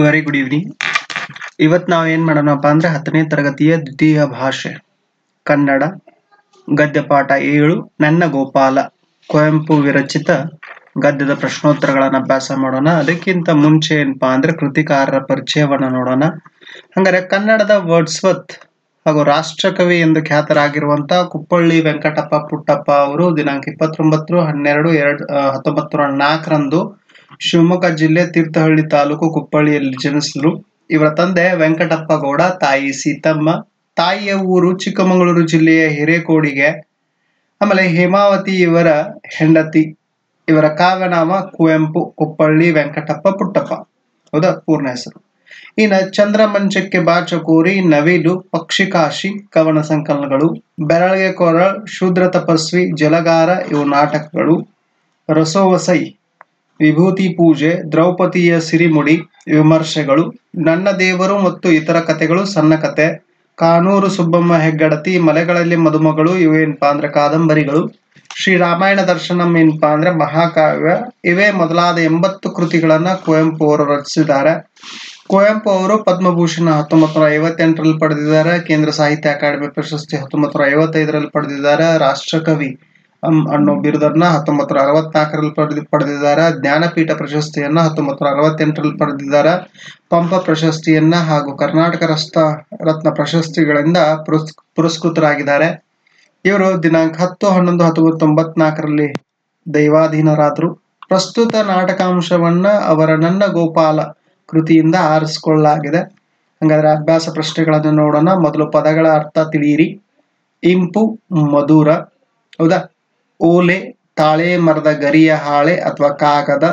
Very good evening. ಇವತ್ತು ನಾವು ಏನು ಮಾಡೋಣಪ್ಪ ಅಂದ್ರೆ 10ನೇ ತರಗತಿಯ ದ್ವಿತೀಯ ಭಾಷೆ ಕನ್ನಡ ಗದ್ಯ ಪಾಠ 7 ನನ್ನ ಗೋಪಾಲ ಕುವೆಂಪು ವಿರಚಿತ ಗದ್ಯದ ಪ್ರಶ್ನೋತ್ತರಗಳನ್ನು ಅಭ್ಯಾಸ ಮಾಡೋಣ. ಅದಕ್ಕಿಂತ ಮುಂಚೆ ಏನಪ್ಪಾ ಅಂದ್ರೆ ಕೃತಿಕಾರರ ಪರಿಚಯವನ್ನು ನೋಡೋಣ. ಹಂಗಾರೆ ಕನ್ನಡದ ವರ್ಡ್ಸ್ವರ್ತ್ ಹಾಗೂ ರಾಷ್ಟ್ರಕವಿ ಎಂದು ಖ್ಯಾತರಾಗಿರುವಂತಹ ಕುಪ್ಪಳ್ಳಿ ವೆಂಕಟಪ್ಪ ಪುಟ್ಟಪ್ಪ ಅವರು ದಿನಾಂಕ 29/12/1904 ಶಿವಮೊಗ್ಗ ಜಿಲ್ಲೆ ತೀರ್ಥಹಳ್ಳಿ ತಾಲೂಕು ಕುಪ್ಪಳ್ಳಿಯಲ್ಲಿ ಜನಿಸಿದ್ರು. ಇವರ ತಂದೆ ವೆಂಕಟಪ್ಪ ಗೌಡ, ತಾಯಿ ಸೀತಮ್ಮ. ತಾಯಿಯ ಊರು ಚಿಕ್ಕಮಗಳೂರು ಜಿಲ್ಲೆಯ ಹಿರೇಕೋಡಿಗೆ. ಆಮೇಲೆ ಹೇಮಾವತಿ ಇವರ ಹೆಂಡತಿ. ಇವರ ಕಾವ್ಯನಾಮ ಕುವೆಂಪು ಕುಪ್ಪಳ್ಳಿ ವೆಂಕಟಪ್ಪ ಪುಟ್ಟಪ್ಪ, ಹೌದಾ ಪೂರ್ಣ ಹೆಸರು. ಇನ್ನು ಚಂದ್ರಮಂಚಕ್ಕೆ ಬಾಚಕೋರಿ, ನವಿಲು, ಪಕ್ಷಿಕಾಶಿ ಕವನ ಸಂಕಲನಗಳು, ಬೆರಳಿಗೆ ಕೊರಳ್, ಶೂದ್ರ ತಪಸ್ವಿ, ಜಲಗಾರ ಇವು ನಾಟಕಗಳು, ರಸೋವಸೈ, ವಿಭೂತಿ ಪೂಜೆ, ದ್ರೌಪದಿಯ ಸಿರಿಮುಡಿ ವಿಮರ್ಶೆಗಳು, ನನ್ನ ದೇವರು ಮತ್ತು ಇತರ ಕಥೆಗಳು ಸಣ್ಣ ಕತೆ, ಕಾನೂರು ಸುಬ್ಬಮ್ಮ ಹೆಗ್ಗಡತಿ, ಮಲೆಗಳಲ್ಲಿ ಮದುಮಗಳು ಇವೇನಪ್ಪಾ ಅಂದ್ರೆ ಕಾದಂಬರಿಗಳು, ಶ್ರೀರಾಮಾಯಣ ದರ್ಶನಂ ಏನಪ್ಪಾ ಅಂದ್ರೆ ಮಹಾಕಾವ್ಯ. ಇವೇ ಮೊದಲಾದ 80 ಕೃತಿಗಳನ್ನ ಕುವೆಂಪು ಅವರು ರಚಿಸಿದ್ದಾರೆ. ಕುವೆಂಪು ಅವರು ಪದ್ಮಭೂಷಣ 1958ರಲ್ಲಿ ಪಡೆದಿದ್ದಾರೆ. ಕೇಂದ್ರ ಸಾಹಿತ್ಯ ಅಕಾಡೆಮಿ ಪ್ರಶಸ್ತಿ 1955ರಲ್ಲಿ ಪಡೆದಿದ್ದಾರೆ. ರಾಷ್ಟ್ರಕವಿ ಅನ್ನೋ ಬಿರುದನ್ನ 1964ರಲ್ಲಿ ಪಡೆದಿದ್ದಾರೆ. ಜ್ಞಾನಪೀಠ ಪ್ರಶಸ್ತಿಯನ್ನ 1968ರಲ್ಲಿ ಪಡೆದಿದ್ದಾರೆ. ಪಂಪ ಪ್ರಶಸ್ತಿಯನ್ನ ಹಾಗೂ ಕರ್ನಾಟಕ ರತ್ನ ಪ್ರಶಸ್ತಿಗಳಿಂದ ಪುರಸ್ಕೃತರಾಗಿದ್ದಾರೆ. ಇವರು ದಿನಾಂಕ 10/11/1994ರಲ್ಲಿ ದೈವಾಧೀನರಾದರು. ಪ್ರಸ್ತುತ ನಾಟಕಾಂಶವನ್ನ ಅವರ ನನ್ನ ಗೋಪಾಲ ಕೃತಿಯಿಂದ ಆರಿಸಿಕೊಳ್ಳಲಾಗಿದೆ. ಹಾಗಾದ್ರೆ ಅಭ್ಯಾಸ ಪ್ರಶ್ನೆಗಳನ್ನು ನೋಡೋಣ. ಮೊದಲು ಪದಗಳ ಅರ್ಥ ತಿಳಿಯಿರಿ. ಇಂಪು ಮಧುರ, ಹೌದಾ. ಓಲೆ ತಾಳೆ ಮರದ ಗರಿಯ ಹಾಳೆ ಅಥವಾ ಕಾಗದ.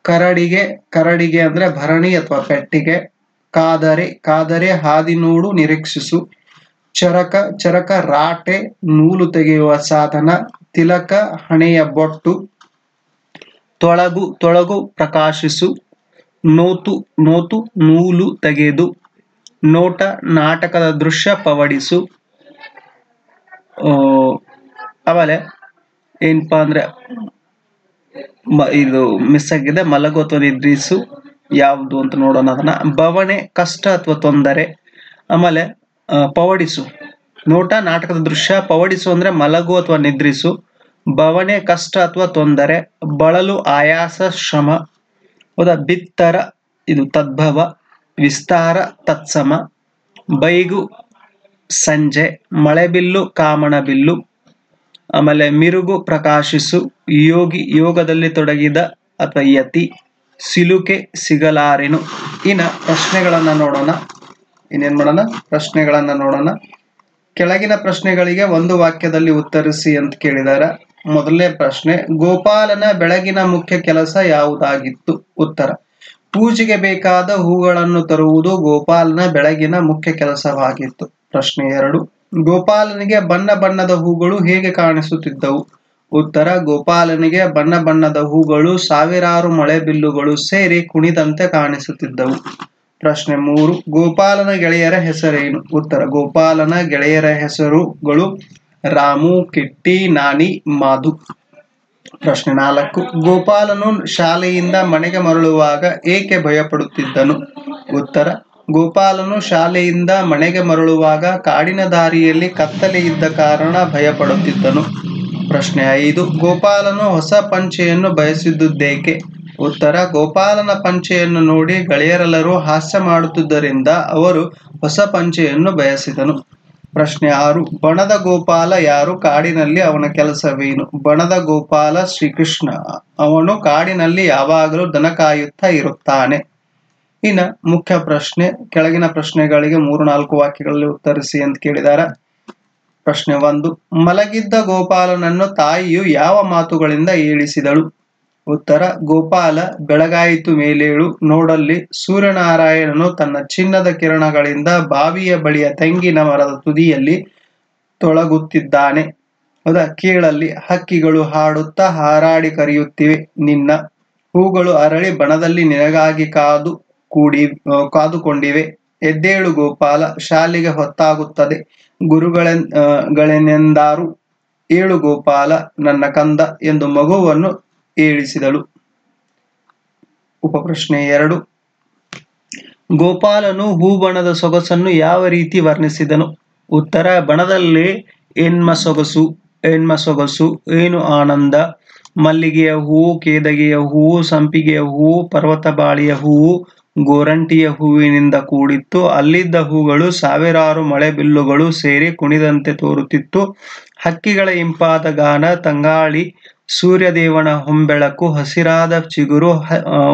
ಕರಡಿಗೆ, ಕರಡಿಗೆ ಅಂದ್ರೆ ಭರಣಿ ಅಥವಾ ಪೆಟ್ಟಿಗೆ. ಕಾದರೆ, ಕಾದರೆ ಹಾದಿ ನೋಡು ನಿರೀಕ್ಷಿಸು. ಚರಕ, ಚರಕ ರಾಟೆ ನೂಲು ತೆಗೆಯುವ ಸಾಧನ. ತಿಲಕ ಹಣೆಯ ಬೊಟ್ಟು. ತೊಳಗು, ತೊಳಗು ಪ್ರಕಾಶಿಸು. ನೋತು, ನೋತು ನೂಲು ತೆಗೆದು. ನೋಟ ನಾಟಕದ ದೃಶ್ಯ ಪವಡಿಸು. ಆಮೇಲೆ ಏನಪ್ಪಾ ಅಂದ್ರೆ ಇದು ಮಿಸ್ ಆಗಿದೆ. ಮಲಗು ಅಥವಾ ನಿದ್ರಿಸು ಯಾವುದು ಅಂತ ನೋಡೋಣ ಅದನ್ನ. ಬವಣೆ ಕಷ್ಟ ಅಥವಾ ತೊಂದರೆ. ಆಮೇಲೆ ಪವಡಿಸು ನೋಟ ನಾಟಕದ ದೃಶ್ಯ. ಪವಡಿಸು ಅಂದ್ರೆ ಮಲಗು ಅಥವಾ ನಿದ್ರಿಸು. ಬವಣೆ ಕಷ್ಟ ಅಥವಾ ತೊಂದರೆ. ಬಳಲು ಆಯಾಸ ಶ್ರಮ, ಹೌದಾ. ಬಿತ್ತರ ಇದು ತದ್ಭವ. ವಿಸ್ತಾರ ತತ್ಸಮ. ಬೈಗು ಸಂಜೆ. ಮಳೆಬಿಲ್ಲು ಕಾಮನ ಬಿಲ್ಲು. ಆಮೇಲೆ ಮಿರುಗು ಪ್ರಕಾಶಿಸು. ಯೋಗಿ ಯೋಗದಲ್ಲಿ ತೊಡಗಿದ ಅಥವಾ ಯತಿ. ಸಿಲುಕೆ ಸಿಗಲಾರೆನು. ಇನ್ನ ಪ್ರಶ್ನೆಗಳನ್ನ ನೋಡೋಣ. ಇನ್ನೇನ್ ಮಾಡೋಣ, ಪ್ರಶ್ನೆಗಳನ್ನ ನೋಡೋಣ. ಕೆಳಗಿನ ಪ್ರಶ್ನೆಗಳಿಗೆ ಒಂದು ವಾಕ್ಯದಲ್ಲಿ ಉತ್ತರಿಸಿ ಅಂತ ಕೇಳಿದಾರೆ. ಮೊದಲನೇ ಪ್ರಶ್ನೆ, ಗೋಪಾಲನ ಬೆಳಗಿನ ಮುಖ್ಯ ಕೆಲಸ ಯಾವುದಾಗಿತ್ತು? ಉತ್ತರ, ಪೂಜೆಗೆ ಬೇಕಾದ ಹೂಗಳನ್ನು ತರುವುದು ಗೋಪಾಲನ ಬೆಳಗಿನ ಮುಖ್ಯ ಕೆಲಸವಾಗಿತ್ತು. ಪ್ರಶ್ನೆ 2, ಗೋಪಾಲನಿಗೆ ಬಣ್ಣ ಬಣ್ಣದ ಹೂಗಳು ಹೇಗೆ ಕಾಣಿಸುತ್ತಿದ್ದವು? ಉತ್ತರ, ಗೋಪಾಲನಿಗೆ ಬಣ್ಣ ಬಣ್ಣದ ಹೂಗಳು ಸಾವಿರಾರು ಮಳೆಬಿಲ್ಲುಗಳು ಸೇರಿ ಕುಣಿದಂತೆ ಕಾಣಿಸುತ್ತಿದ್ದವು. ಪ್ರಶ್ನೆ 3, ಗೋಪಾಲನ ಗೆಳೆಯರ ಹೆಸರೇನು? ಉತ್ತರ, ಗೋಪಾಲನ ಗೆಳೆಯರ ಹೆಸರುಗಳು ರಾಮು, ಕಿಟ್ಟಿ, ನಾನಿ, ಮಾಧು. ಪ್ರಶ್ನೆ 4, ಗೋಪಾಲನು ಶಾಲೆಯಿಂದ ಮನೆಗೆ ಮರಳುವಾಗ ಏಕೆ ಭಯಪಡುತ್ತಿದ್ದನು? ಉತ್ತರ, ಗೋಪಾಲನು ಶಾಲೆಯಿಂದ ಮನೆಗೆ ಮರಳುವಾಗ ಕಾಡಿನ ದಾರಿಯಲ್ಲಿ ಕತ್ತಲೆ ಇದ್ದ ಕಾರಣ ಭಯಪಡುತ್ತಿದ್ದನು. ಪ್ರಶ್ನೆ 5, ಗೋಪಾಲನು ಹೊಸ ಪಂಚೆಯನ್ನು ಬಯಸಿದ್ದುದೇಕೆ? ಉತ್ತರ, ಗೋಪಾಲನ ಪಂಚೆಯನ್ನು ನೋಡಿ ಗೆಳೆಯರೆಲ್ಲರೂ ಹಾಸ್ಯ ಮಾಡುತ್ತಿದ್ದರಿಂದ ಅವರು ಹೊಸ ಪಂಚೆಯನ್ನು ಬಯಸಿದನು. ಪ್ರಶ್ನೆ 6, ಬಣದ ಗೋಪಾಲ ಯಾರು? ಕಾಡಿನಲ್ಲಿ ಅವನ ಕೆಲಸವೇನು? ಬಣದ ಗೋಪಾಲ ಶ್ರೀಕೃಷ್ಣ. ಅವನು ಕಾಡಿನಲ್ಲಿ ಯಾವಾಗಲೂ ದನ ಕಾಯುತ್ತಾ ಇರುತ್ತಾನೆ. ಇನ್ನ ಮುಖ್ಯ ಪ್ರಶ್ನೆ, ಕೆಳಗಿನ ಪ್ರಶ್ನೆಗಳಿಗೆ 3-4 ವಾಕ್ಯಗಳಲ್ಲಿ ಉತ್ತರಿಸಿ ಅಂತ ಕೇಳಿದಾರೆ. ಪ್ರಶ್ನೆ 1, ಮಲಗಿದ್ದ ಗೋಪಾಲನನ್ನು ತಾಯಿಯು ಯಾವ ಮಾತುಗಳಿಂದ ಏಳಿಸಿದಳು? ಉತ್ತರ, ಗೋಪಾಲ ಬೆಳಗಾಯಿತು ಮೇಲೇಳು, ನೋಡಲ್ಲಿ ಸೂರ್ಯನಾರಾಯಣನು ತನ್ನ ಚಿನ್ನದ ಕಿರಣಗಳಿಂದ ಬಾವಿಯ ಬಳಿಯ ತೆಂಗಿನ ಮರದ ತುದಿಯಲ್ಲಿ ತೊಳಗುತ್ತಿದ್ದಾನೆ. ಹೌದಾ. ಕೇಳಲ್ಲಿ ಹಕ್ಕಿಗಳು ಹಾಡುತ್ತಾ ಹಾರಾಡಿ ಕರೆಯುತ್ತಿವೆ ನಿನ್ನ. ಹೂಗಳು ಅರಳಿ ಬಣದಲ್ಲಿ ನಿನಗಾಗಿ ಕಾದುಕೊಂಡಿವೆ. ಎದ್ದೇಳು ಗೋಪಾಲ, ಶಾಲೆಗೆ ಹೊತ್ತಾಗುತ್ತದೆ, ಗುರುಗಳೆನೆಂದಾರು. ಏಳು ಗೋಪಾಲ ನನ್ನ ಕಂದ ಎಂದು ಮಗುವನ್ನು ಏಳಿಸಿದಳು. ಉಪಪ್ರಶ್ನೆ 2, ಗೋಪಾಲನು ಹೂಬಣದ ಸೊಗಸನ್ನು ಯಾವ ರೀತಿ ವರ್ಣಿಸಿದನು? ಉತ್ತರ: ಬಣದಲ್ಲಿ ಹೆಣ್ಮ ಸೊಗಸು ಏನು ಆನಂದ, ಮಲ್ಲಿಗೆಯ ಹೂವು, ಕೇದಗೆಯ ಹೂವು, ಸಂಪಿಗೆಯ ಹೂವು, ಪರ್ವತಬಾಳಿಯ ಹೂವು, ಗೋರಂಟಿಯ ಹೂವಿನಿಂದ ಕೂಡಿತ್ತು. ಅಲ್ಲಿದ್ದ ಹೂಗಳು ಸಾವಿರಾರು ಮಳೆ ಬಿಲ್ಲುಗಳು ಸೇರಿ ಕುಣಿದಂತೆ ತೋರುತ್ತಿತ್ತು. ಹಕ್ಕಿಗಳ ಇಂಪಾದ ಗಾನ, ತಂಗಾಳಿ, ಸೂರ್ಯದೇವನ ಹೊಂಬೆಳಕು, ಹಸಿರಾದ ಚಿಗುರು,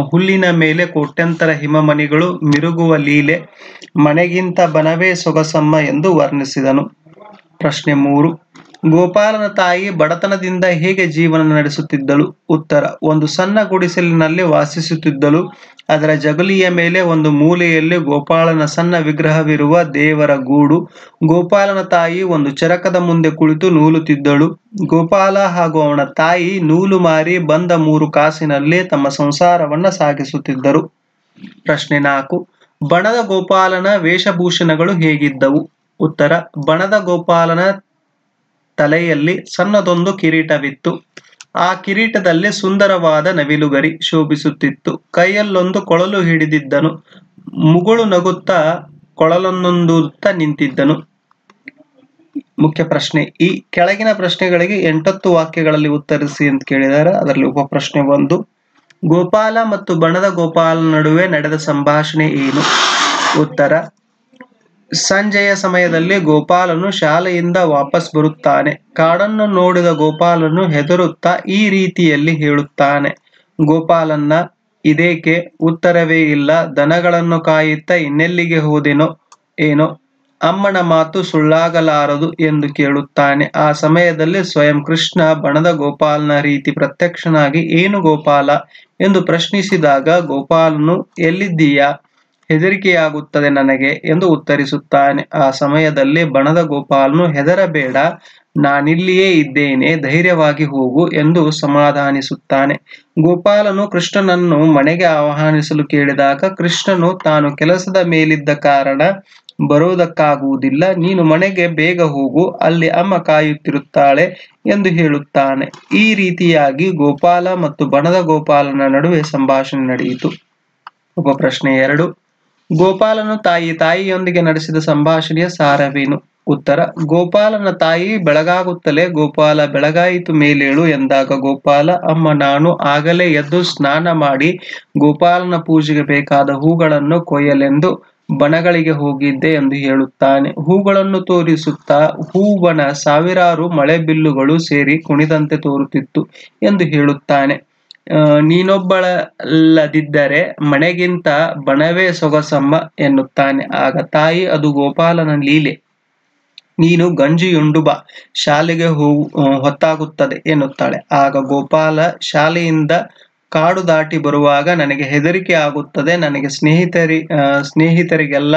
ಹುಲ್ಲಿನ ಮೇಲೆ ಕೋಟ್ಯಂತರ ಹಿಮಮಣಿಗಳು ಮಿರುಗುವ ಲೀಲೆ, ಮನೆಗಿಂತ ಬನವೇ ಸೊಗಸಮ್ಮ ಎಂದು ವರ್ಣಿಸಿದನು. ಪ್ರಶ್ನೆ 3. ಗೋಪಾಲನ ತಾಯಿ ಬಡತನದಿಂದ ಹೇಗೆ ಜೀವನ ನಡೆಸುತ್ತಿದ್ದಳು? ಉತ್ತರ: ಒಂದು ಸಣ್ಣ ಗುಡಿಸಲಿನಲ್ಲಿ ವಾಸಿಸುತ್ತಿದ್ದಳು. ಅದರ ಜಗುಲಿಯ ಮೇಲೆ ಒಂದು ಮೂಲೆಯಲ್ಲಿ ಗೋಪಾಲನ ಸಣ್ಣ ವಿಗ್ರಹವಿರುವ ದೇವರ ಗೂಡು. ಗೋಪಾಲನ ತಾಯಿ ಒಂದು ಚರಕದ ಮುಂದೆ ಕುಳಿತು ನೂಲುತ್ತಿದ್ದಳು. ಗೋಪಾಲ ಹಾಗೂ ಅವನ ತಾಯಿ ನೂಲು ಮಾರಿ ಬಂದ 3 ಕಾಸಿನಲ್ಲಿ ತಮ್ಮ ಸಂಸಾರವನ್ನ ಸಾಗಿಸುತ್ತಿದ್ದರು. ಪ್ರಶ್ನೆ 4. ಬಣದ ಗೋಪಾಲನ ವೇಷಭೂಷಣಗಳು ಹೇಗಿದ್ದವು? ಉತ್ತರ: ಬಣದ ಗೋಪಾಲನ ತಲೆಯಲ್ಲಿ ಸಣ್ಣದೊಂದು ಕಿರೀಟವಿತ್ತು. ಆ ಕಿರೀಟದಲ್ಲಿ ಸುಂದರವಾದ ನವಿಲುಗರಿ ಶೋಭಿಸುತ್ತಿತ್ತು. ಕೈಯಲ್ಲೊಂದು ಕೊಳಲು ಹಿಡಿದಿದ್ದನು. ಮುಗುಳು ನಗುತ್ತಾ ಕೊಳಲನ್ನೊಂದುತ್ತಾ ನಿಂತಿದ್ದನು. ಮುಖ್ಯ ಪ್ರಶ್ನೆ: ಈ ಕೆಳಗಿನ ಪ್ರಶ್ನೆಗಳಿಗೆ 8 ವಾಕ್ಯಗಳಲ್ಲಿ ಉತ್ತರಿಸಿ ಅಂತ ಕೇಳಿದ್ದಾರೆ. ಅದರಲ್ಲಿ ಉಪಪ್ರಶ್ನೆ 1. ಗೋಪಾಲ ಮತ್ತು ಬಣದ ಗೋಪಾಲನ ನಡುವೆ ನಡೆದ ಸಂಭಾಷಣೆ ಏನು? ಉತ್ತರ: ಸಂಜೆಯ ಸಮಯದಲ್ಲಿ ಗೋಪಾಲನು ಶಾಲೆಯಿಂದ ವಾಪಸ್ ಬರುತ್ತಾನೆ. ಕಾಡನ್ನು ನೋಡಿದ ಗೋಪಾಲನು ಹೆದರುತ್ತಾ ಈ ರೀತಿಯಲ್ಲಿ ಹೇಳುತ್ತಾನೆ: ಗೋಪಾಲನ್ನ, ಇದೇಕೆ? ಉತ್ತರವೇ ಇಲ್ಲ. ದನಗಳನ್ನು ಕಾಯುತ್ತಾ ಇನ್ನೆಲ್ಲಿಗೆ ಹೋದೆನೋ ಏನೋ. ಅಮ್ಮನ ಮಾತು ಸುಳ್ಳಾಗಲಾರದು ಎಂದು ಕೇಳುತ್ತಾನೆ. ಆ ಸಮಯದಲ್ಲಿ ಸ್ವಯಂ ಕೃಷ್ಣ ಬಣದ ಗೋಪಾಲನ ರೀತಿ ಪ್ರತ್ಯಕ್ಷನಾಗಿ, ಏನು ಗೋಪಾಲ ಎಂದು ಪ್ರಶ್ನಿಸಿದಾಗ ಗೋಪಾಲನು, ಎಲ್ಲಿದ್ದೀಯಾ? ಹೆದರಿಕೆಯಾಗುತ್ತದೆ ನನಗೆ ಎಂದು ಉತ್ತರಿಸುತ್ತಾನೆ. ಆ ಸಮಯದಲ್ಲಿ ಬಣದ ಗೋಪಾಲನು, ಹೆದರಬೇಡ, ನಾನಿಲ್ಲಿಯೇ ಇದ್ದೇನೆ, ಧೈರ್ಯವಾಗಿ ಹೋಗು ಎಂದು ಸಮಾಧಾನಿಸುತ್ತಾನೆ. ಗೋಪಾಲನು ಕೃಷ್ಣನನ್ನು ಮನೆಗೆ ಆಹ್ವಾನಿಸಲು ಕೇಳಿದಾಗ ಕೃಷ್ಣನು ತಾನು ಕೆಲಸದ ಮೇಲಿದ್ದ ಕಾರಣ ಬರುವುದಕ್ಕಾಗುವುದಿಲ್ಲ, ನೀನು ಮನೆಗೆ ಬೇಗ ಹೋಗು, ಅಲ್ಲಿ ಅಮ್ಮ ಕಾಯುತ್ತಿರುತ್ತಾಳೆ ಎಂದು ಹೇಳುತ್ತಾನೆ. ಈ ರೀತಿಯಾಗಿ ಗೋಪಾಲ ಮತ್ತು ಬಣದ ಗೋಪಾಲನ ನಡುವೆ ಸಂಭಾಷಣೆ ನಡೆಯಿತು. ಉಪಪ್ರಶ್ನೆ 2. ಗೋಪಾಲನು ತಾಯಿಯೊಂದಿಗೆ ನಡೆಸಿದ ಸಂಭಾಷಣೆಯ ಸಾರವೇನು? ಉತ್ತರ: ಗೋಪಾಲನ ತಾಯಿ ಬೆಳಗಾಗುತ್ತಲೇ ಗೋಪಾಲ, ಬೆಳಗಾಯಿತು ಮೇಲೇಳು ಎಂದಾಗ ಗೋಪಾಲ, ಅಮ್ಮ, ನಾನು ಆಗಲೇ ಎದ್ದು ಸ್ನಾನ ಮಾಡಿ ಗೋಪಾಲನ ಪೂಜೆಗೆ ಬೇಕಾದ ಹೂಗಳನ್ನು ಕೊಯ್ಯಲೆಂದು ಬಣಗಳಿಗೆ ಹೋಗಿದ್ದೆ ಎಂದು ಹೇಳುತ್ತಾನೆ. ಹೂಗಳನ್ನು ತೋರಿಸುತ್ತಾ, ಹೂಬಣ ಸಾವಿರಾರು ಮಳೆ ಬಿಲ್ಲುಗಳು ಸೇರಿ ಕುಣಿದಂತೆ ತೋರುತ್ತಿತ್ತು ಎಂದು ಹೇಳುತ್ತಾನೆ. ನೀನೊಬ್ಬಳಲ್ಲದಿದ್ದರೆ ಮನೆಗಿಂತ ಬಣವೇ ಸೊಗಸಮ್ಮ ಎನ್ನುತ್ತಾನೆ. ಆಗ ತಾಯಿ, ಅದು ಗೋಪಾಲನ ಲೀಲೆ, ನೀನು ಗಂಜಿಯುಂಡು ಬಾ, ಶಾಲೆಗೆ ಹೊತ್ತಾಗುತ್ತದೆ ಎನ್ನುತ್ತಾಳೆ. ಆಗ ಗೋಪಾಲ, ಶಾಲೆಯಿಂದ ಕಾಡು ದಾಟಿ ಬರುವಾಗ ನನಗೆ ಹೆದರಿಕೆ ಆಗುತ್ತದೆ. ನನಗೆ ಸ್ನೇಹಿತರಿಗೆಲ್ಲ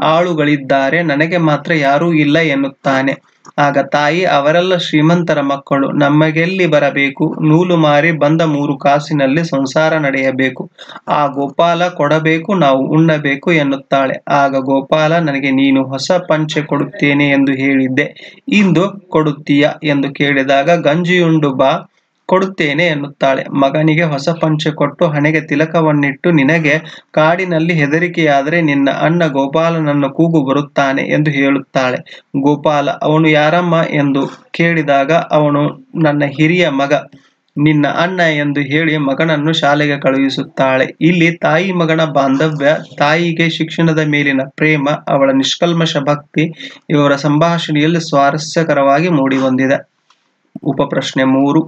ಆಳುಗಳಿದ್ದಾರೆ, ನನಗೆ ಮಾತ್ರ ಯಾರೂ ಇಲ್ಲ ಎನ್ನುತ್ತಾನೆ. ಆಗ ತಾಯಿ, ಅವರೆಲ್ಲ ಶ್ರೀಮಂತರ ಮಕ್ಕಳು, ನಮಗೆಲ್ಲಿ ಬರಬೇಕು? ನೂಲು ಮಾರಿ ಬಂದ 3 ಕಾಸಿನಲ್ಲಿ ಸಂಸಾರ ನಡೆಯಬೇಕು. ಆ ಗೋಪಾಲ ಕೊಡಬೇಕು, ನಾವು ಉಣ್ಣಬೇಕು ಎನ್ನುತ್ತಾಳೆ. ಆಗ ಗೋಪಾಲ, ನನಗೆ ನೀನು ಹೊಸ ಪಂಚೆ ಕೊಡುತ್ತೇನೆ ಎಂದು ಹೇಳಿದ್ದೆ, ಇಂದು ಕೊಡುತ್ತೀಯಾ ಎಂದು ಕೇಳಿದಾಗ, ಗಂಜಿಯುಂಡು ಬಾ, ಕೊಡುತ್ತೇನೆ ಎನ್ನುತ್ತಾಳೆ. ಮಗನಿಗೆ ಹೊಸ ಪಂಚೆ ಕೊಟ್ಟು ಹಣೆಗೆ ತಿಲಕವನ್ನಿಟ್ಟು, ನಿನಗೆ ಕಾಡಿನಲ್ಲಿ ಹೆದರಿಕೆಯಾದರೆ ನಿನ್ನ ಅಣ್ಣ ಗೋಪಾಲನನ್ನು ಕೂಗು, ಬರುತ್ತಾನೆ ಎಂದು ಹೇಳುತ್ತಾಳೆ. ಗೋಪಾಲ, ಅವನು ಯಾರಮ್ಮ ಎಂದು ಕೇಳಿದಾಗ, ಅವನು ನನ್ನ ಹಿರಿಯ ಮಗ, ನಿನ್ನ ಅಣ್ಣ ಎಂದು ಹೇಳಿ ಮಗನನ್ನು ಶಾಲೆಗೆ ಕಳುಹಿಸುತ್ತಾಳೆ. ಇಲ್ಲಿ ತಾಯಿ ಮಗನ ಬಾಂಧವ್ಯ, ತಾಯಿಗೆ ಶಿಕ್ಷಣದ ಮೇಲಿನ ಪ್ರೇಮ, ಅವಳ ನಿಷ್ಕಲ್ಮಶ ಭಕ್ತಿ ಇವರ ಸಂಭಾಷಣೆಯಲ್ಲಿ ಸ್ವಾರಸ್ಯಕರವಾಗಿ ಮೂಡಿಬಂದಿದೆ. ಉಪಪ್ರಶ್ನೆ 3.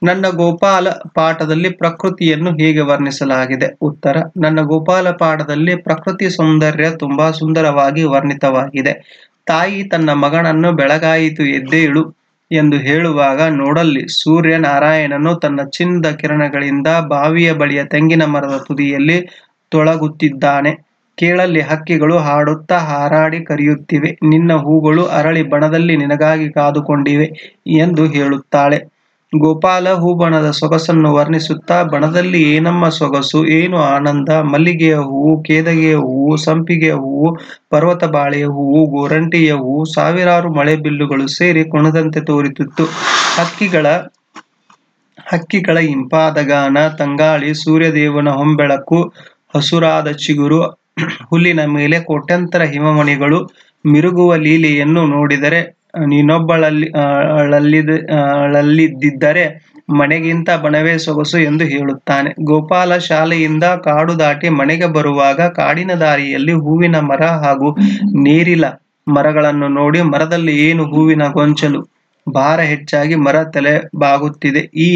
ನನ್ನ ಗೋಪಾಲ ಪಾಠದಲ್ಲಿ ಪ್ರಕೃತಿಯನ್ನು ಹೇಗೆ ವರ್ಣಿಸಲಾಗಿದೆ? ಉತ್ತರ: ನನ್ನ ಗೋಪಾಲ ಪಾಠದಲ್ಲಿ ಪ್ರಕೃತಿ ಸೌಂದರ್ಯ ತುಂಬಾ ಸುಂದರವಾಗಿ ವರ್ಣಿತವಾಗಿದೆ. ತಾಯಿ ತನ್ನ ಮಗನನ್ನು ಬೆಳಗಾಯಿತು ಎದ್ದೇಳು ಎಂದು ಹೇಳುವಾಗ, ನೋಡಲ್ಲಿ ಸೂರ್ಯನಾರಾಯಣನು ತನ್ನ ಚಿನ್ನದ ಕಿರಣಗಳಿಂದ ಬಾವಿಯ ಬಳಿಯ ತೆಂಗಿನ ಮರದ ತುದಿಯಲ್ಲಿ ತೊಳಗುತ್ತಿದ್ದಾನೆ. ಕೇಳಲ್ಲಿ ಹಕ್ಕಿಗಳು ಹಾಡುತ್ತಾ ಹಾರಾಡಿ ಕರೆಯುತ್ತಿವೆ, ನಿನ್ನ ಹೂಗಳು ಅರಳಿ ಬಣದಲ್ಲಿ ನಿನಗಾಗಿ ಕಾದುಕೊಂಡಿವೆ ಎಂದು ಹೇಳುತ್ತಾಳೆ. ಗೋಪಾಲ ಹೂಬಣದ ಸೊಗಸನ್ನು ವರ್ಣಿಸುತ್ತಾ, ಬಣದಲ್ಲಿ ಏನಮ್ಮ ಸೊಗಸು, ಏನು ಆನಂದ, ಮಲ್ಲಿಗೆಯ ಹೂವು, ಕೇದಗೆಯ ಹೂವು, ಸಂಪಿಗೆಯ ಹೂವು, ಪರ್ವತಬಾಳೆಯ ಹೂವು, ಗೋರಂಟಿಯ ಹೂವು, ಸಾವಿರಾರು ಮಳೆ ಬಿಲ್ಲುಗಳು ಸೇರಿ ಕುಣಿದಂತೆ ತೋರುತ್ತಿತ್ತು. ಹಕ್ಕಿಗಳ ಇಂಪಾದ ಗಾನ, ತಂಗಾಳಿ, ಸೂರ್ಯದೇವನ ಹೊಂಬೆಳಕು, ಹಸುರಾದ ಚಿಗುರು, ಹುಲ್ಲಿನ ಮೇಲೆ ಕೋಟ್ಯಂತರ ಹಿಮಮಣಿಗಳು ಮಿರುಗುವ ಲೀಲೆಯನ್ನು ನೋಡಿದರೆ ಅಳಲಿದ್ದರೆ ಮನೆಗಿಂತ ಬಣವೇ ಸೊಗಸು ಎಂದು ಹೇಳುತ್ತಾನೆ. ಗೋಪಾಲ ಶಾಲೆಯಿಂದ ಕಾಡು ದಾಟಿ ಮನೆಗೆ ಬರುವಾಗ ಕಾಡಿನ ದಾರಿಯಲ್ಲಿ ಹೂವಿನ ಮರ ಹಾಗೂ ನೇರಿಲ ಮರಗಳನ್ನು ನೋಡಿ ಮರದಲ್ಲಿ ಏನು ಹೂವಿನ ಗೊಂಚಲು ಭಾರ ಹೆಚ್ಚಾಗಿ ಮರ ತಲೆ ಬಾಗುತ್ತಿದೆ, ಈ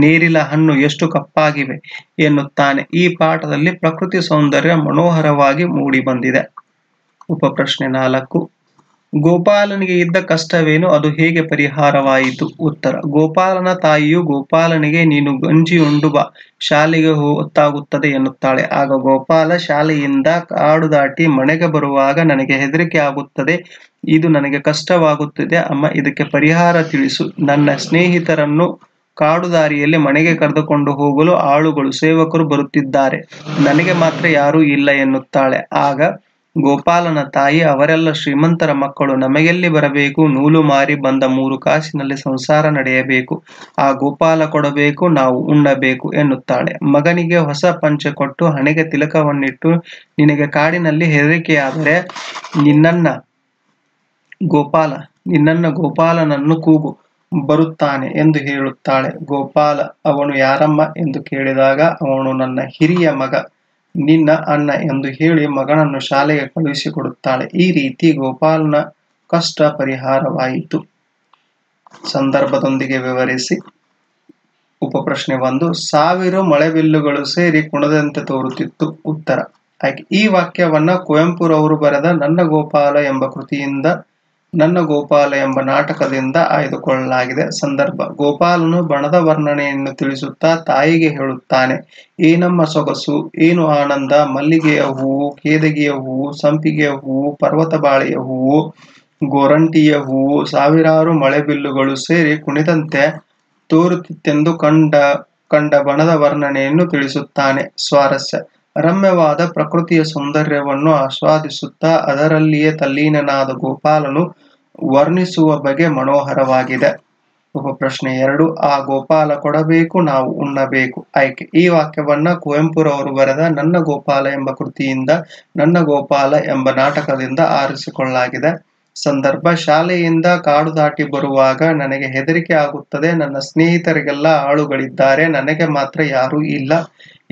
ನೇರಿಲ ಹಣ್ಣು ಎಷ್ಟು ಕಪ್ಪಾಗಿವೆ ಎನ್ನುತ್ತಾನೆ. ಈ ಪಾಠದಲ್ಲಿ ಪ್ರಕೃತಿ ಸೌಂದರ್ಯ ಮನೋಹರವಾಗಿ ಮೂಡಿ ಬಂದಿದೆ. ಉಪಪ್ರಶ್ನೆ 4. ಗೋಪಾಲನಿಗೆ ಇದ್ದ ಕಷ್ಟವೇನು, ಅದು ಹೇಗೆ ಪರಿಹಾರವಾಯಿತು? ಉತ್ತರ. ಗೋಪಾಲನ ತಾಯಿಯು ಗೋಪಾಲನಿಗೆ ನೀನು ಗಂಜಿ ಉಂಡು ಬಾ, ಶಾಲೆಗೆ ಹೊತ್ತಾಗುತ್ತದೆ ಎನ್ನುತ್ತಾಳೆ. ಆಗ ಗೋಪಾಲ ಶಾಲೆಯಿಂದ ಕಾಡು ದಾಟಿ ಮನೆಗೆ ಬರುವಾಗ ನನಗೆ ಹೆದರಿಕೆ ಆಗುತ್ತದೆ, ಇದು ನನಗೆ ಕಷ್ಟವಾಗುತ್ತಿದೆ ಅಮ್ಮ, ಇದಕ್ಕೆ ಪರಿಹಾರ ತಿಳಿಸು. ನನ್ನ ಸ್ನೇಹಿತರನ್ನು ಕಾಡು ದಾರಿಯಲ್ಲಿ ಮನೆಗೆ ಕರೆದುಕೊಂಡು ಹೋಗಲು ಆಳುಗಳು ಸೇವಕರು ಬರುತ್ತಿದ್ದಾರೆ, ನನಗೆ ಮಾತ್ರ ಯಾರೂ ಇಲ್ಲ ಎನ್ನುತ್ತಾಳೆ. ಆಗ ಗೋಪಾಲನ ತಾಯಿ, ಅವರೆಲ್ಲ ಶ್ರೀಮಂತರ ಮಕ್ಕಳು, ನಮಗೆಲ್ಲಿ ಬರಬೇಕು, ನೂಲು ಮಾರಿ ಬಂದ 3 ಕಾಸಿನಲ್ಲಿ ಸಂಸಾರ ನಡೆಯಬೇಕು, ಆ ಗೋಪಾಲ ಕೊಡಬೇಕು, ನಾವು ಉಣ್ಣಬೇಕು ಎನ್ನುತ್ತಾಳೆ. ಮಗನಿಗೆ ಹೊಸ ಪಂಚೆ ಕೊಟ್ಟು ಹಣೆಗೆ ತಿಲಕವನ್ನಿಟ್ಟು, ನಿನಗೆ ಕಾಡಿನಲ್ಲಿ ಹೆದರಿಕೆಯಾದರೆ ನಿನ್ನನ್ನ ಗೋಪಾಲನನ್ನು ಕೂಗು, ಬರುತ್ತಾನೆ ಎಂದು ಹೇಳುತ್ತಾಳೆ. ಗೋಪಾಲ, ಅವನು ಯಾರಮ್ಮ ಎಂದು ಕೇಳಿದಾಗ, ಅವನು ನನ್ನ ಹಿರಿಯ ಮಗ, ನಿನ್ನ ಅಣ್ಣ ಎಂದು ಹೇಳಿ ಮಗನನ್ನು ಶಾಲೆಗೆ ಕಳುಹಿಸಿಕೊಡುತ್ತಾಳೆ. ಈ ರೀತಿ ಗೋಪಾಲನ ಕಷ್ಟ ಪರಿಹಾರವಾಯಿತು. ಸಂದರ್ಭದೊಂದಿಗೆ ವಿವರಿಸಿ. ಉಪಪ್ರಶ್ನೆ 1. 1000 ಮಳೆಬಿಲ್ಲುಗಳು ಸೇರಿ ಕುಣದಂತೆ ತೋರುತ್ತಿತ್ತು. ಉತ್ತರ. ಈ ವಾಕ್ಯವನ್ನ ಕುವೆಂಪುರವರು ಬರೆದ ನನ್ನ ಗೋಪಾಲ ಎಂಬ ಕೃತಿಯಿಂದ, ನನ್ನ ಗೋಪಾಲ ಎಂಬ ನಾಟಕದಿಂದ ಆಯ್ದುಕೊಳ್ಳಲಾಗಿದೆ. ಸಂದರ್ಭ. ಗೋಪಾಲನು ಬಣದ ವರ್ಣನೆಯನ್ನು ತಿಳಿಸುತ್ತಾ ತಾಯಿಗೆ ಹೇಳುತ್ತಾನೆ, ಏನಮ್ಮ ಸೊಗಸು, ಏನು ಆನಂದ, ಮಲ್ಲಿಗೆಯ ಹೂವು, ಕೇದಗಿಯ ಹೂವು, ಸಂಪಿಗೆಯ ಹೂವು, ಪರ್ವತ ಬಾಳೆಯ ಹೂವು, ಗೋರಂಟಿಯ ಹೂವು, ಸಾವಿರಾರು ಮಳೆಬಿಲ್ಲುಗಳು ಸೇರಿ ಕುಣಿದಂತೆ ತೋರುತ್ತಿತ್ತೆಂದು ಕಂಡ ಬಣದ ವರ್ಣನೆಯನ್ನು ತಿಳಿಸುತ್ತಾನೆ. ಸ್ವಾರಸ್ಯ. ರಮ್ಯವಾದ ಪ್ರಕೃತಿಯ ಸೌಂದರ್ಯವನ್ನು ಆಸ್ವಾದಿಸುತ್ತಾ ಅದರಲ್ಲಿಯೇ ತಲ್ಲೀನನಾದ ಗೋಪಾಲನು ವರ್ಣಿಸುವ ಬಗೆ ಮನೋಹರವಾಗಿದೆ. ಉಪಪ್ರಶ್ನೆ 2. ಆ ಗೋಪಾಲ ಕೊಡಬೇಕು, ನಾವು ಉಣ್ಣಬೇಕು. ಆಯ್ಕೆ. ಈ ವಾಕ್ಯವನ್ನ ಕುವೆಂಪುರವರು ಬರೆದ ನನ್ನ ಗೋಪಾಲ ಎಂಬ ಕೃತಿಯಿಂದ, ನನ್ನ ಗೋಪಾಲ ಎಂಬ ನಾಟಕದಿಂದ ಆರಿಸಿಕೊಳ್ಳಲಾಗಿದೆ. ಸಂದರ್ಭ. ಶಾಲೆಯಿಂದ ಕಾಡು ದಾಟಿ ಬರುವಾಗ ನನಗೆ ಹೆದರಿಕೆ ಆಗುತ್ತದೆ, ನನ್ನ ಸ್ನೇಹಿತರಿಗೆಲ್ಲ ಆಳುಗಳಿದ್ದಾರೆ, ನನಗೆ ಮಾತ್ರ ಯಾರೂ ಇಲ್ಲ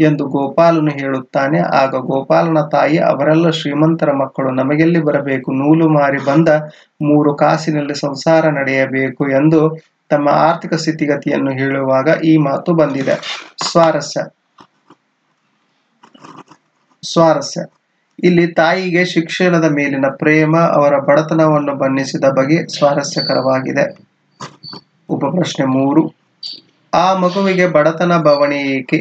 ಎಂದು ಗೋಪಾಲನು ಹೇಳುತ್ತಾನೆ. ಆಗ ಗೋಪಾಲನ ತಾಯಿ, ಅವರೆಲ್ಲ ಶ್ರೀಮಂತರ ಮಕ್ಕಳು, ನಮಗೆಲ್ಲಿ ಬರಬೇಕು, ನೂಲು ಮಾರಿ ಬಂದ 3 ಕಾಸಿನಲ್ಲಿ ಸಂಸಾರ ನಡೆಯಬೇಕು ಎಂದು ತಮ್ಮ ಆರ್ಥಿಕ ಸ್ಥಿತಿಗತಿಯನ್ನು ಹೇಳುವಾಗ ಈ ಮಾತು ಬಂದಿದೆ. ಸ್ವಾರಸ್ಯ. ಇಲ್ಲಿ ತಾಯಿಗೆ ಶಿಕ್ಷಣದ ಮೇಲಿನ ಪ್ರೇಮ ಅವರ ಬಡತನವನ್ನು ಬಣ್ಣಿಸಿದ ಬಗೆ ಸ್ವಾರಸ್ಯಕರವಾಗಿದೆ. ಉಪಪ್ರಶ್ನೆ 3. ಆ ಮಗುವಿಗೆ ಬಡತನ ಬವಣೆ ಏಕೆ?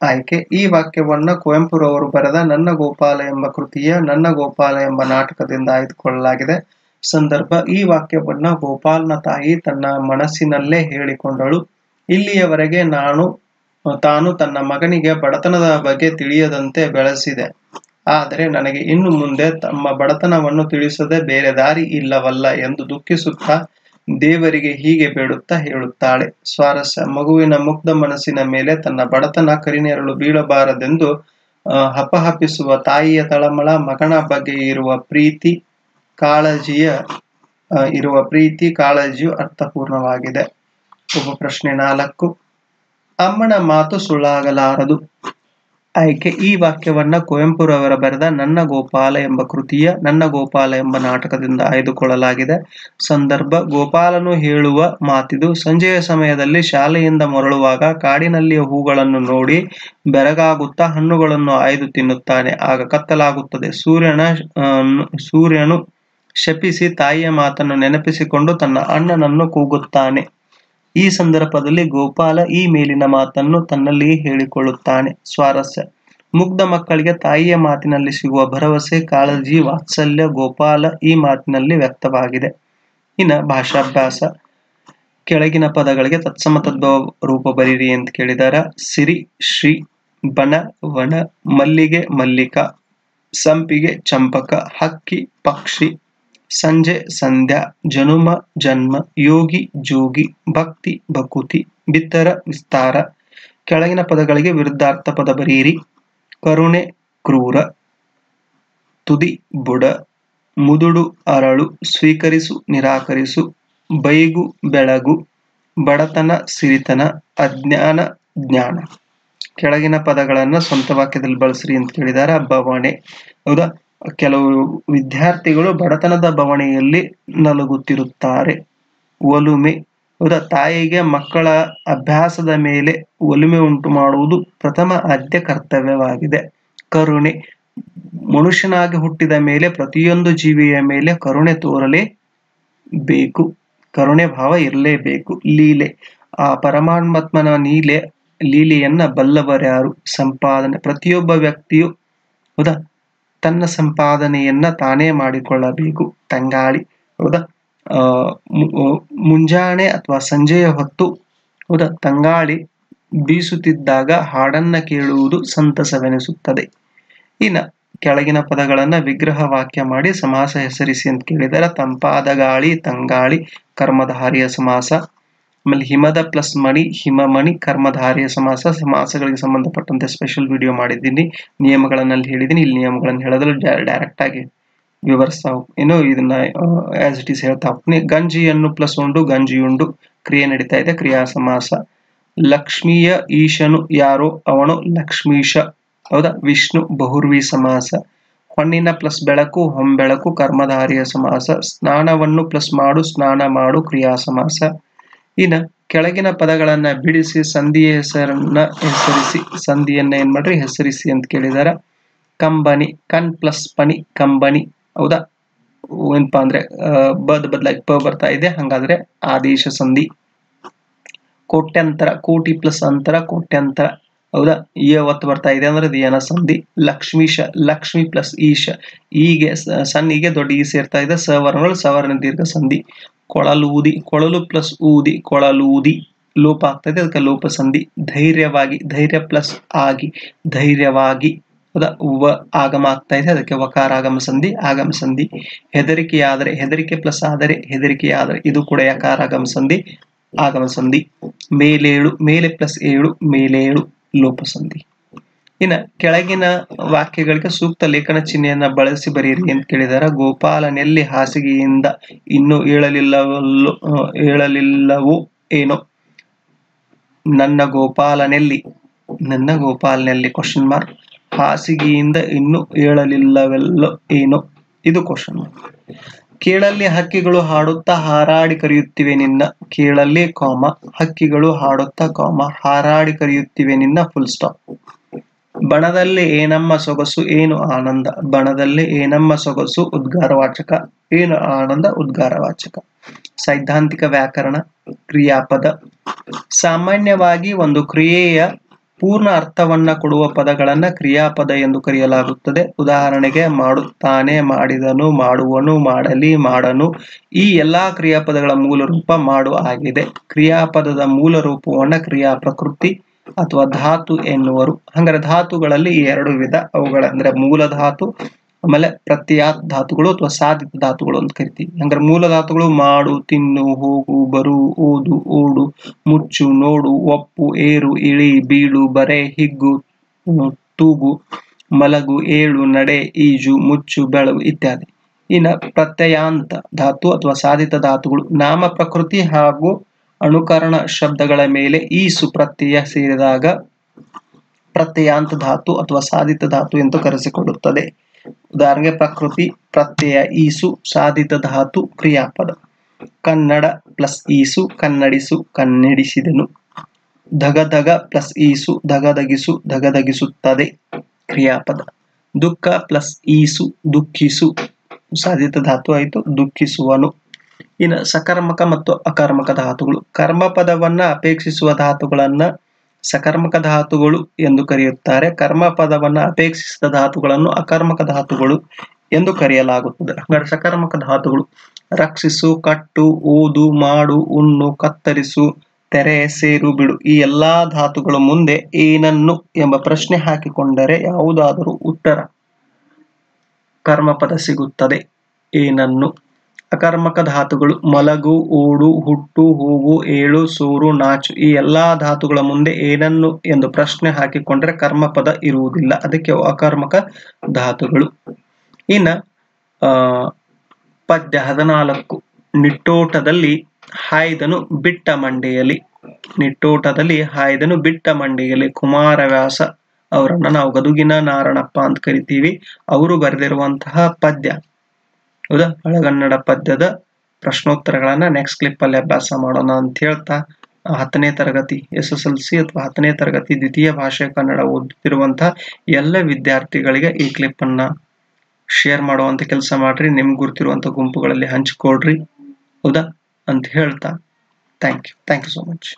ಆಯ್ಕೆ. ಈ ವಾಕ್ಯವನ್ನ ಕುವೆಂಪುರವರು ಬರೆದ ನನ್ನ ಗೋಪಾಲ ಎಂಬ ಕೃತಿಯ ನನ್ನ ಗೋಪಾಲ ಎಂಬ ನಾಟಕದಿಂದ ಆಯ್ದುಕೊಳ್ಳಲಾಗಿದೆ. ಸಂದರ್ಭ. ಈ ವಾಕ್ಯವನ್ನ ಗೋಪಾಲನ ತಾಯಿ ತನ್ನ ಮನಸ್ಸಿನಲ್ಲೇ ಹೇಳಿಕೊಂಡಳು. ಇಲ್ಲಿಯವರೆಗೆ ತಾನು ತನ್ನ ಮಗನಿಗೆ ಬಡತನದ ಬಗ್ಗೆ ತಿಳಿಯದಂತೆ ಬೆಳೆಸಿದೆ, ಆದರೆ ನನಗೆ ಇನ್ನು ಮುಂದೆ ತಮ್ಮ ಬಡತನವನ್ನು ತಿಳಿಸದೆ ಬೇರೆ ದಾರಿ ಇಲ್ಲವಲ್ಲ ಎಂದು ದುಃಖಿಸುತ್ತಾ ದೇವರಿಗೆ ಹೀಗೆ ಬೇಡುತ್ತಾ ಹೇಳುತ್ತಾಳೆ. ಸ್ವಾರಸ್ಯ. ಮಗುವಿನ ಮುಗ್ಧ ಮನಸ್ಸಿನ ಮೇಲೆ ತನ್ನ ಬಡತನ ಕರಿನೆರಳು ಬೀಳಬಾರದೆಂದು ಹಪಹಪಿಸುವ ತಾಯಿಯ ತಳಮಳ, ಮಗನ ಬಗ್ಗೆ ಇರುವ ಪ್ರೀತಿ ಕಾಳಜಿಯು ಅರ್ಥಪೂರ್ಣವಾಗಿದೆ. ಉಪಪ್ರಶ್ನೆ 4. ಅಮ್ಮನ ಮಾತು ಸುಳ್ಳಾಗಲಾರದು. ಆಯ್ಕೆ. ಈ ವಾಕ್ಯವನ್ನ ಕುವೆಂಪುರವರ ಬರೆದ ನನ್ನ ಗೋಪಾಲ ಎಂಬ ಕೃತಿಯ ನನ್ನ ಗೋಪಾಲ ಎಂಬ ನಾಟಕದಿಂದ ಆಯ್ದುಕೊಳ್ಳಲಾಗಿದೆ. ಸಂದರ್ಭ. ಗೋಪಾಲನು ಹೇಳುವ ಮಾತಿದು. ಸಂಜೆಯ ಸಮಯದಲ್ಲಿ ಶಾಲೆಯಿಂದ ಮರಳುವಾಗ ಕಾಡಿನಲ್ಲಿಯ ಹೂಗಳನ್ನು ನೋಡಿ ಬೆರಗಾಗುತ್ತಾ ಹಣ್ಣುಗಳನ್ನು ಆಯ್ದು ತಿನ್ನುತ್ತಾನೆ. ಆಗ ಕತ್ತಲಾಗುತ್ತದೆ. ಸೂರ್ಯನು ಶಪಿಸಿ ತಾಯಿಯ ಮಾತನ್ನು ನೆನಪಿಸಿಕೊಂಡು ತನ್ನ ಅಣ್ಣನನ್ನು ಕೂಗುತ್ತಾನೆ. ಈ ಸಂದರ್ಭದಲ್ಲಿ ಗೋಪಾಲ ಈ ಮೇಲಿನ ಮಾತನ್ನು ತನ್ನಲ್ಲಿಯೇ ಹೇಳಿಕೊಳ್ಳುತ್ತಾನೆ. ಸ್ವಾರಸ್ಯ. ಮುಗ್ಧ ಮಕ್ಕಳಿಗೆ ತಾಯಿಯ ಮಾತಿನಲ್ಲಿ ಸಿಗುವ ಭರವಸೆ, ಕಾಳಜಿ, ವಾತ್ಸಲ್ಯ ಗೋಪಾಲ ಈ ಮಾತಿನಲ್ಲಿ ವ್ಯಕ್ತವಾಗಿದೆ. ಇನ್ನು ಭಾಷಾಭ್ಯಾಸ. ಕೆಳಗಿನ ಪದಗಳಿಗೆ ತತ್ಸಮ ತದ್ಭವ ರೂಪ ಬರೀರಿ ಅಂತ ಕೇಳಿದಾರ. ಸಿರಿ, ಶ್ರೀ, ಬನ, ವನ, ಮಲ್ಲಿಗೆ, ಮಲ್ಲಿಕಾ, ಸಂಪಿಗೆ, ಚಂಪಕ, ಹಕ್ಕಿ, ಪಕ್ಷಿ, ಸಂಜೆ, ಸಂಧ್ಯಾ, ಜನುಮ, ಜನ್ಮ, ಯೋಗಿ, ಜೋಗಿ, ಭಕ್ತಿ, ಭಕುತಿ, ಬಿತ್ತರ, ವಿಸ್ತಾರ. ಕೆಳಗಿನ ಪದಗಳಿಗೆ ವಿರುದ್ಧಾರ್ಥ ಪದ ಬರೆಯಿರಿ. ಕರುಣೆ, ಕ್ರೂರ, ತುದಿ ಬುಡ, ಮುದುಡು ಅರಳು, ಸ್ವೀಕರಿಸು ನಿರಾಕರಿಸು, ಬೈಗು ಬೆಳಗು, ಬಡತನ ಸಿರಿತನ, ಅಜ್ಞಾನ ಜ್ಞಾನ. ಕೆಳಗಿನ ಪದಗಳನ್ನ ಸ್ವಂತ ವಾಕ್ಯದಲ್ಲಿ ಬಳಸ್ರಿ ಅಂತ ಕೇಳಿದಾರೆ. ಬವಣೆ, ಹೌದಾ? ಕೆಲವು ವಿದ್ಯಾರ್ಥಿಗಳು ಬಡತನದ ಬವಣೆಯಲ್ಲಿ ನಲುಗುತ್ತಿರುತ್ತಾರೆ. ಒಲುಮೆ, ಹೌದಾ? ತಾಯಿಗೆ ಮಕ್ಕಳ ಅಭ್ಯಾಸದ ಮೇಲೆ ಒಲುಮೆ ಉಂಟು ಮಾಡುವುದು ಪ್ರಥಮ ಆದ್ಯ ಕರ್ತವ್ಯವಾಗಿದೆ. ಕರುಣೆ, ಮನುಷ್ಯನಾಗಿ ಹುಟ್ಟಿದ ಮೇಲೆ ಪ್ರತಿಯೊಂದು ಜೀವಿಯ ಮೇಲೆ ಕರುಣೆ ತೋರಲೇಬೇಕು, ಕರುಣೆ ಭಾವ ಇರಲೇಬೇಕು. ಲೀಲೆ, ಆ ಪರಮಾತ್ಮನ ಲೀಲೆಯನ್ನ ಬಲ್ಲವರ್ಯಾರು? ಸಂಪಾದನೆ, ಪ್ರತಿಯೊಬ್ಬ ವ್ಯಕ್ತಿಯು, ಹೌದಾ, ತನ್ನ ಸಂಪಾದನೆಯನ್ನ ತಾನೇ ಮಾಡಿಕೊಳ್ಳಬೇಕು. ತಂಗಾಳಿ, ಹೌದಾ, ಮುಂಜಾನೆ ಅಥವಾ ಸಂಜೆಯ ಹೊತ್ತು, ಹೌದಾ, ತಂಗಾಳಿ ಬೀಸುತ್ತಿದ್ದಾಗ ಹಾಡನ್ನ ಕೇಳುವುದು ಸಂತಸವೆನಿಸುತ್ತದೆ. ಇನ್ನು ಕೆಳಗಿನ ಪದಗಳನ್ನ ವಿಗ್ರಹ ವಾಕ್ಯ ಮಾಡಿ ಸಮಾಸ ಹೆಸರಿಸಿ ಅಂತ ಕೇಳಿದರೆ. ತಂಪಾದ ಗಾಳಿ, ತಂಗಾಳಿ ಕರ್ಮಧಾರಿಯ ಸಮಾಸ. ಆಮೇಲೆ ಹಿಮದ ಪ್ಲಸ್ ಮಣಿ, ಹಿಮಮಣಿ ಕರ್ಮಧಾರಿಯ ಸಮಾಸ. ಸಮಾಸಗಳಿಗೆ ಸಂಬಂಧಪಟ್ಟಂತೆ ಸ್ಪೆಷಲ್ ವಿಡಿಯೋ ಮಾಡಿದ್ದೀನಿ, ನಿಯಮಗಳನ್ನಲ್ಲಿ ಹೇಳಿದ್ದೀನಿ. ಇಲ್ಲಿ ನಿಯಮಗಳನ್ನು ಹೇಳೋದ್ರಲ್ಲಿ ಡೈರೆಕ್ಟ್ ಆಗಿ ವಿವರಿಸ್ತಾ ಏನು ಇದನ್ನ ಆಸ್ ಇಟ್ ಈಸ್ ಹೇಳ್ತಾ ಹೋಗ್ತೀನಿ. ಗಂಜಿಯನ್ನು ಪ್ಲಸ್ ಉಂಡು, ಗಂಜಿಯುಂಡು ಕ್ರಿಯೆ ನಡೀತಾ ಇದೆ, ಕ್ರಿಯಾ ಸಮಾಸ. ಲಕ್ಷ್ಮಿಯ ಈಶನು ಯಾರೋ ಅವನು ಲಕ್ಷ್ಮೀಶ, ಹೌದಾ, ವಿಷ್ಣು ಬಹುರ್ವಿ ಸಮಾಸ. ಹೊನ್ನಿನ ಪ್ಲಸ್ ಬೆಳಕು, ಹೊಂಬೆಳಕು ಕರ್ಮಧಾರಿಯ ಸಮಾಸ. ಸ್ನಾನವನ್ನು ಪ್ಲಸ್ ಮಾಡು, ಸ್ನಾನ ಮಾಡು ಕ್ರಿಯಾ ಸಮಾಸ. ಇನ್ನು ಕೆಳಗಿನ ಪದಗಳನ್ನ ಬಿಡಿಸಿ ಸಂಧಿಯ ಹೆಸರನ್ನ ಹೆಸರಿಸಿ. ಸಂಧಿಯನ್ನ ಏನ್ ಮಾಡ್ರಿ, ಹೆಸರಿಸಿ ಅಂತ ಕೇಳಿದಾರ. ಕಂಬನಿ, ಕನ್ ಪ್ಲಸ್ ಪನಿ ಕಂಬನಿ, ಹೌದಾ, ಏನಪ್ಪಾ ಅಂದ್ರೆ ಬದಲಾಗಿ ಪ ಬರ್ತಾ ಇದೆ, ಹಂಗಾದ್ರೆ ಆದೇಶ ಸಂಧಿ. ಕೋಟ್ಯಂತರ, ಕೋಟಿ ಪ್ಲಸ್ ಅಂತರ ಕೋಟ್ಯಂತರ, ಹೌದಾ, ಒತ್ತು ಬರ್ತಾ ಇದೆ ಅಂದ್ರೆ ಧಿಯನ ಸಂಧಿ. ಲಕ್ಷ್ಮೀಶ, ಲಕ್ಷ್ಮಿ ಪ್ಲಸ್ ಈಶ, ಹೀಗೆ ಸನ್ನಿಗೆ ದೊಡ್ಡ ಈ ಸೇರ್ತಾ ಇದೆ, ಸವರ್ಣಗಳು ಸವರ್ಣ ದೀರ್ಘ ಸಂಧಿ. ಕೊಳಲೂದಿ, ಕೊಳಲು ಪ್ಲಸ್ ಊದಿ ಕೊಳಲೂದಿ, ಲೋಪ ಆಗ್ತಾ ಇದೆ, ಅದಕ್ಕೆ ಲೋಪ ಸಂಧಿ. ಧೈರ್ಯವಾಗಿ, ಧೈರ್ಯ ಪ್ಲಸ್ ಆಗಿ ಧೈರ್ಯವಾಗಿ, ಹೌದಾ, ಆಗಮ ಆಗ್ತಾ ಇದೆ, ಅದಕ್ಕೆ ವಕಾರ ಆಗಮ ಸಂಧಿ, ಆಗಮ ಸಂಧಿ. ಹೆದರಿಕೆಯಾದರೆ, ಹೆದರಿಕೆ ಪ್ಲಸ್ ಆದರೆ ಹೆದರಿಕೆಯಾದರೆ, ಇದು ಕೂಡ ಯಕಾರ ಆಗಮ ಸಂಧಿ, ಆಗಮ ಸಂಧಿ. ಮೇಲೇಳು, ಮೇಲೆ ಪ್ಲಸ್ ಏಳು ಮೇಲೇಳು, ಲೋಪ ಸಂಧಿ. ಇನ್ನು ಕೆಳಗಿನ ವಾಕ್ಯಗಳಿಗೆ ಸೂಕ್ತ ಲೇಖನ ಚಿಹ್ನೆಯನ್ನ ಬಳಸಿ ಬರೀರಿ ಅಂತ ಕೇಳಿದಾರ. ಗೋಪಾಲನೆಲ್ಲಿ ಹಾಸಿಗೆಯಿಂದ ಇನ್ನೂ ಏಳಲಿಲ್ಲವೋ ಏನೋ. ನನ್ನ ಗೋಪಾಲನೆಲ್ಲಿ, ನನ್ನ ಗೋಪಾಲನೆಲ್ಲಿ ಕ್ವಶನ್ ಮಾರ್ಕ್. ಹಾಸಿಗೆಯಿಂದ ಇನ್ನೂ ಏಳಲಿಲ್ಲವೆಲ್ಲೋ ಏನೋ, ಇದು ಕ್ವಶನ್ ಮಾರ್ಕ್. ಕೇಳಲ್ಲಿ ಹಕ್ಕಿಗಳು ಹಾಡುತ್ತಾ ಹಾರಾಡಿ ಕರೆಯುತ್ತಿವೆ ನಿನ್ನ. ಕೇಳಲ್ಲಿ ಕಾಮ, ಹಕ್ಕಿಗಳು ಹಾಡುತ್ತಾ ಕಾಮ, ಹಾರಾಡಿ ಕರೆಯುತ್ತಿವೆ ನಿನ್ನ ಫುಲ್ ಸ್ಟಾಪ್. ಬಣದಲ್ಲಿ ಏನಮ್ಮ ಸೊಗಸು ಏನು ಆನಂದ, ಬಣದಲ್ಲಿ ಏನಮ್ಮ ಸೊಗಸು ಉದ್ಗಾರವಾಚಕ, ಏನು ಆನಂದ ಉದ್ಗಾರವಾಚಕ. ಸೈದ್ಧಾಂತಿಕ ವ್ಯಾಕರಣ. ಕ್ರಿಯಾಪದ, ಸಾಮಾನ್ಯವಾಗಿ ಒಂದು ಕ್ರಿಯೆಯ ಪೂರ್ಣ ಅರ್ಥವನ್ನ ಕೊಡುವ ಪದಗಳನ್ನ ಕ್ರಿಯಾಪದ ಎಂದು ಕರೆಯಲಾಗುತ್ತದೆ. ಉದಾಹರಣೆಗೆ ಮಾಡುತ್ತಾನೆ, ಮಾಡಿದನು, ಮಾಡುವನು, ಮಾಡಲಿ, ಮಾಡನು. ಈ ಎಲ್ಲಾ ಕ್ರಿಯಾಪದಗಳ ಮೂಲ ರೂಪ ಮಾಡು ಆಗಿದೆ. ಕ್ರಿಯಾಪದದ ಮೂಲ ರೂಪವನ್ನ ಕ್ರಿಯಾ ಪ್ರಕೃತಿ ಅಥವಾ ಧಾತು ಎನ್ನುವರು. ಹಂಗಾರೆ ಧಾತುಗಳಲ್ಲಿ ಎರಡು ವಿಧ, ಅವುಗಳಂದ್ರೆ ಮೂಲ ಧಾತು, ಆಮೇಲೆ ಪ್ರತ್ಯಯಾತ್ ಧಾತುಗಳು ಅಥವಾ ಸಾಧಿತ ಧಾತುಗಳು ಅಂತ ಕರಿತೀವಿ. ಹಂಗಾರೆ ಮೂಲ ಧಾತುಗಳು ಮಾಡು, ತಿನ್ನು, ಹೋಗು, ಬರು, ಓದು, ಓಡು, ಮುಚ್ಚು, ನೋಡು, ಒಪ್ಪು, ಏರು, ಇಳಿ, ಬೀಳು, ಬರೆ, ಹಿಗ್ಗು, ತೂಗು, ಮಲಗು, ಏಳು, ನಡೆ, ಈಜು, ಮುಚ್ಚು, ಬೆಳಗು ಇತ್ಯಾದಿ. ಇನ್ನು ಪ್ರತ್ಯಯಾಂತ ಧಾತು ಅಥವಾ ಸಾಧಿತ ಧಾತುಗಳು ನಾಮ ಪ್ರಕೃತಿ ಹಾಗೂ ಅನುಕರಣ ಶಬ್ದಗಳ ಮೇಲೆ ಈಸು ಪ್ರತ್ಯಯ ಸೇರಿದಾಗ ಪ್ರತ್ಯಯಾಂತ ಧಾತು ಅಥವಾ ಸಾಧಿತ ಧಾತು ಎಂದು ಕರೆಸಿಕೊಳ್ಳುತ್ತದೆ. ಉದಾಹರಣೆಗೆ ಪ್ರಕೃತಿ ಪ್ರತ್ಯಯ ಈಸು, ಸಾಧಿತ ಧಾತು ಕ್ರಿಯಾಪದ. ಕನ್ನಡ ಪ್ಲಸ್ ಈಸು ಕನ್ನಡಿಸು, ಕನ್ನಡಿಸಿದನು. ಧಗಧಗ ಪ್ಲಸ್ ಈಸು ಧಗಧಗಿಸು, ಧಗಧಗಿಸುತ್ತದೆ ಕ್ರಿಯಾಪದ. ದುಃಖ ಪ್ಲಸ್ ಈಸು ದುಃಖಿಸು, ಸಾಧಿತ ಧಾತು ಆಯಿತು, ದುಃಖಿಸುವನು. ಇನ್ನು ಸಕರ್ಮಕ ಮತ್ತು ಅಕರ್ಮಕ ಧಾತುಗಳು. ಕರ್ಮಪದವನ್ನ ಅಪೇಕ್ಷಿಸುವ ಧಾತುಗಳನ್ನ ಸಕರ್ಮಕ ಧಾತುಗಳು ಎಂದು ಕರೆಯುತ್ತಾರೆ. ಕರ್ಮಪದವನ್ನ ಅಪೇಕ್ಷಿಸಿದ ಧಾತುಗಳನ್ನು ಅಕರ್ಮಕ ಧಾತುಗಳು ಎಂದು ಕರೆಯಲಾಗುತ್ತದೆ. ಹಾಗಾದ್ರೆ ಸಕರ್ಮಕ ಧಾತುಗಳು ರಕ್ಷಿಸು, ಕಟ್ಟು, ಓದು, ಮಾಡು, ಉಣ್ಣು, ಕತ್ತರಿಸು, ತೆರೆ, ಸೇರು, ಬಿಡು. ಈ ಎಲ್ಲಾ ಧಾತುಗಳ ಮುಂದೆ ಏನನ್ನು ಎಂಬ ಪ್ರಶ್ನೆ ಹಾಕಿಕೊಂಡರೆ ಯಾವುದಾದರೂ ಉತ್ತರ ಕರ್ಮಪದ ಸಿಗುತ್ತದೆ. ಏನನ್ನು. ಅಕರ್ಮಕ ಧಾತುಗಳು ಮಲಗು, ಓಡು, ಹುಟ್ಟು, ಹೋಗು, ಏಳು, ಸೋರು, ನಾಚು. ಈ ಎಲ್ಲಾ ಧಾತುಗಳ ಮುಂದೆ ಏನನ್ನು ಎಂದು ಪ್ರಶ್ನೆ ಹಾಕಿಕೊಂಡ್ರೆ ಕರ್ಮಪದ ಇರುವುದಿಲ್ಲ, ಅದಕ್ಕೆ ಅಕರ್ಮಕ ಧಾತುಗಳು. ಇನ್ನ ಪದ್ಯ 14 ನಿಟ್ಟೋಟದಲ್ಲಿ ಹಾಯ್ದನು ಬಿಟ್ಟ ಮಂಡೆಯಲ್ಲಿ. ನಿಟ್ಟೋಟದಲ್ಲಿ ಹಾಯ್ದನು ಬಿಟ್ಟ ಮಂಡೆಯಲ್ಲಿ ಕುಮಾರವ್ಯಾಸ ಅವರನ್ನ ನಾವು ಗದುಗಿನ ನಾರಣಪ್ಪ ಅಂತ ಕರಿತೀವಿ. ಅವರು ಬರೆದಿರುವಂತಹ ಪದ್ಯ. ಹೌದಾ, ಹಳಗನ್ನಡ ಪದ್ಯದ ಪ್ರಶ್ನೋತ್ತರಗಳನ್ನ ನೆಕ್ಸ್ಟ್ ಕ್ಲಿಪ್ ಅಲ್ಲಿ ಅಭ್ಯಾಸ ಮಾಡೋಣ ಅಂತ ಹೇಳ್ತಾ, 10ನೇ ತರಗತಿ SSLC ಅಥವಾ 10ನೇ ತರಗತಿ ದ್ವಿತೀಯ ಭಾಷೆ ಕನ್ನಡ ಓದುತ್ತಿರುವಂತಹ ಎಲ್ಲ ವಿದ್ಯಾರ್ಥಿಗಳಿಗೆ ಈ ಕ್ಲಿಪ್ ಅನ್ನ ಶೇರ್ ಮಾಡುವಂತ ಕೆಲಸ ಮಾಡ್ರಿ. ನಿಮ್ಗೆ ಗುರ್ತಿರುವಂತ ಗುಂಪುಗಳಲ್ಲಿ ಹಂಚಿಕೊಡ್ರಿ. ಹೌದಾ ಅಂತ ಹೇಳ್ತಾ ಥ್ಯಾಂಕ್ ಯು ಸೋ ಮಚ್.